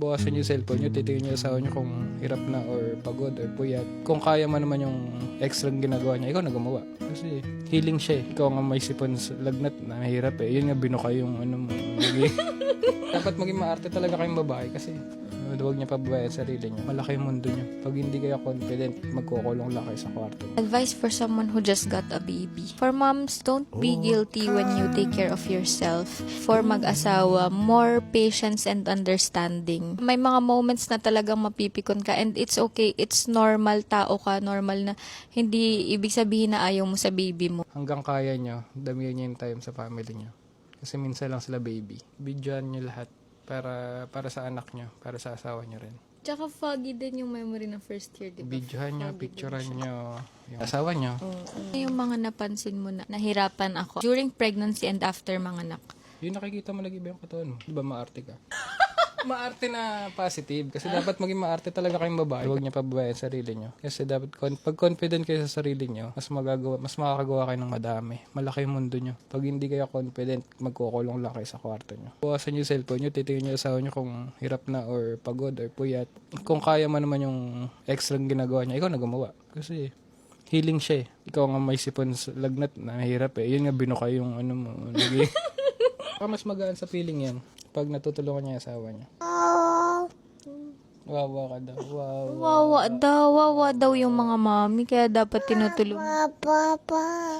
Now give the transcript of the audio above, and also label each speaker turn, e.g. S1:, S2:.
S1: Bukasan yung cellphone nyo, titingin nyo asawa nyo kung hirap na or pagod or puyat. Kung kaya mo naman yung extra ginagawa niya, ikaw na gumawa. Kasi healing siya eh. Ikaw nga may sipon sa lagnat na mahirap eh. Yun nga binuka yung ano mo. Dapat maging maarte talaga kayong babae kasi huwag niya pababayaan sarili niya. Malaki yung mundo niya. Pag hindi kayo confident, magkukulong lang kayo sa kwarto.
S2: Advice for someone who just got a baby. For moms, don't be guilty when you take care of yourself. For mag-asawa, more patience and understanding. May mga moments na talagang mapipikon ka and it's okay. It's normal, tao ka, normal na hindi ibig sabihin na ayaw mo sa baby mo.
S1: Hanggang kaya niyo, damihan niyo yung time sa family niyo. Kasi minsan lang sila baby. Bidyoan niyo lahat para sa anak niyo, para sa asawa niyo rin.
S2: Tsaka foggy din yung memory ng first year, di ba?
S1: Bidyohan niyo, picturean niyo yung asawa niyo.
S2: Yung mga napansin mo na nahirapan ako during pregnancy and after manganak.
S1: Yung nakikita mo nag-iba yung katawan mo. Di ba maarte ka? Maarte na positive. Kasi dapat maging maarte talaga kayong babae. Huwag niya pababayaan sarili niyo. Kasi dapat pag confident kayo sa sarili niyo, mas makakagawa kayo ng madami. Malaki yung mundo niyo. Pag hindi kayo confident, magkukulong lang kayo sa kwarto niyo. Bukasan yung cellphone niyo, titingin niyo asawa niyo kung hirap na or pagod or puyat. Kung kaya mo naman yung extra ginagawa niya, ikaw na gumawa. Kasi healing siya eh. Ikaw nga may sipon sa lagnat na mahirap eh. Yun nga binuka yung ano mo. Mas magaan sa feeling yan pag natutulungan niya yung asawa niya. Wawa ka daw.
S2: Wawa daw yung mga mami, kaya dapat tinutulungan.
S3: Papa.